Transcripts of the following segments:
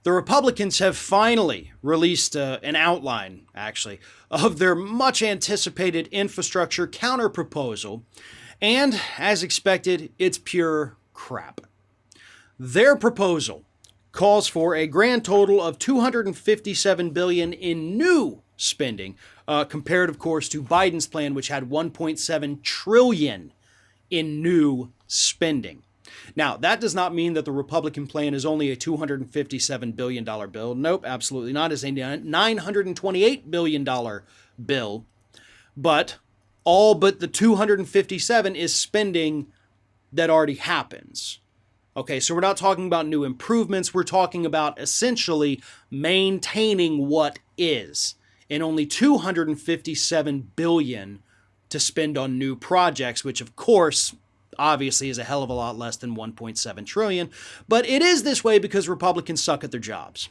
The Republicans have finally released an outline, actually, of their much anticipated infrastructure counterproposal, and as expected, it's pure crap. Their proposal calls for a grand total of $257 billion in new spending, compared, of course, to Biden's plan, which had $1.7 trillion in new spending. Now, that does not mean that the Republican plan is only a $257 billion bill. Nope, absolutely not. It's a $928 billion bill. But all but the 257 is spending that already happens. Okay, so we're not talking about new improvements. We're talking about essentially maintaining what is. And only $257 billion to spend on new projects, which of course, obviously is a hell of a lot less than $1.7 trillion. But it is this way because Republicans suck at their jobs.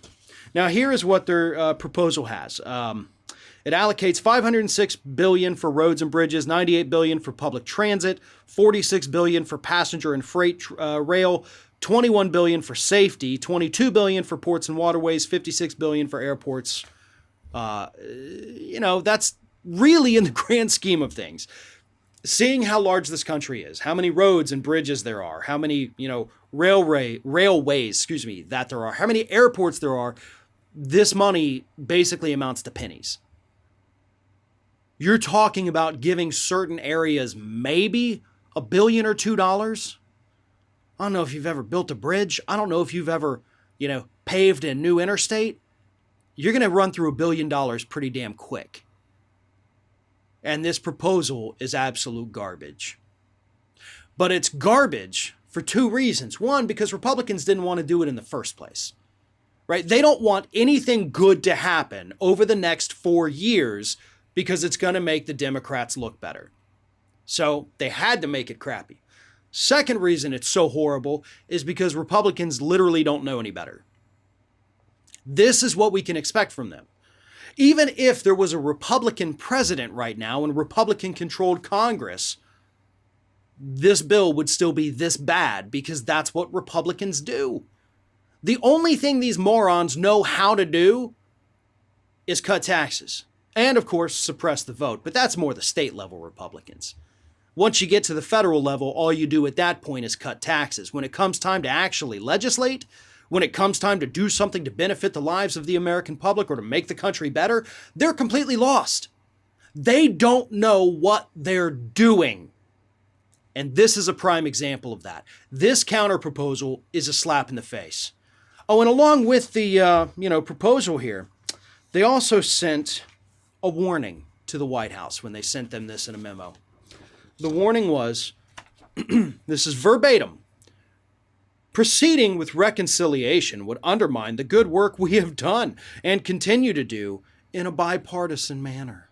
Now, here is what their proposal has. It allocates $506 billion for roads and bridges, $98 billion for public transit, $46 billion for passenger and freight rail, $21 billion for safety, $22 billion for ports and waterways, $56 billion for airports. That's really in the grand scheme of things. Seeing how large this country is, how many roads and bridges there are, how many, railways, that there are, how many airports there are, this money basically amounts to pennies. You're talking about giving certain areas maybe $1 billion or $2. I don't know if you've ever built a bridge. I don't know if you've ever, paved a new interstate. You're going to run through $1 billion pretty damn quick. And this proposal is absolute garbage. But it's garbage for two reasons. One, because Republicans didn't want to do it in the first place. Right? They don't want anything good to happen over the next 4 years because it's going to make the Democrats look better. So they had to make it crappy. Second reason it's so horrible is because Republicans literally don't know any better. This is what we can expect from them. Even if there was a Republican president right now and Republican-controlled Congress, this bill would still be this bad because that's what Republicans do. The only thing these morons know how to do is cut taxes. And, of course, suppress the vote. But that's more the state-level Republicans. Once you get to the federal level, all you do at that point is cut taxes. When it comes time to actually legislate, when it comes time to do something to benefit the lives of the American public or to make the country better, they're completely lost. They don't know what they're doing. And this is a prime example of that. This counterproposal is a slap in the face. Oh, and along with the, proposal here, they also sent a warning to the White House when they sent them this in a memo. The warning was, this is verbatim, proceeding with reconciliation would undermine the good work we have done and continue to do in a bipartisan manner.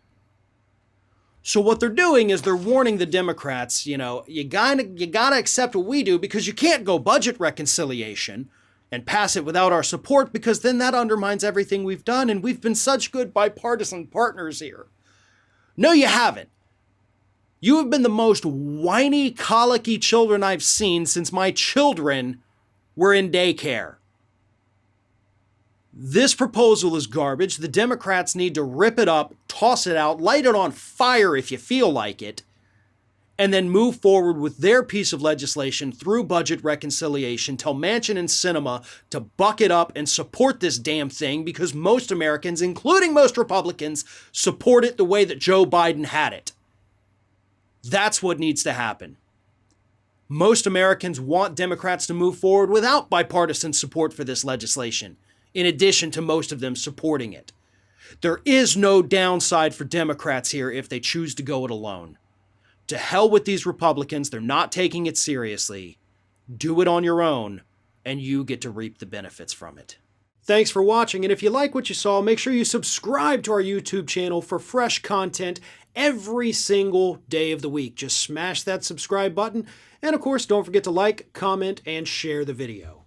So what they're doing is they're warning the Democrats, you gotta accept what we do because you can't go budget reconciliation and pass it without our support because then that undermines everything we've done and we've been such good bipartisan partners here. No, you haven't. You have been the most whiny, colicky children I've seen since my children were in daycare. This proposal is garbage. The Democrats need to rip it up, toss it out, light it on fire if you feel like it, and then move forward with their piece of legislation through budget reconciliation. Tell Manchin and Sinema to buck it up and support this damn thing because most Americans, including most Republicans, support it the way that Joe Biden had it. That's what needs to happen. Most Americans want Democrats to move forward without bipartisan support for this legislation, in addition to most of them supporting it. There is no downside for Democrats here if they choose to go it alone. To hell with these Republicans, they're not taking it seriously. Do it on your own, and you get to reap the benefits from it. Thanks for watching, and if you like what you saw, make sure you subscribe to our YouTube channel for fresh content every single day of the week. Just smash that subscribe button, and of course, don't forget to like, comment, and share the video.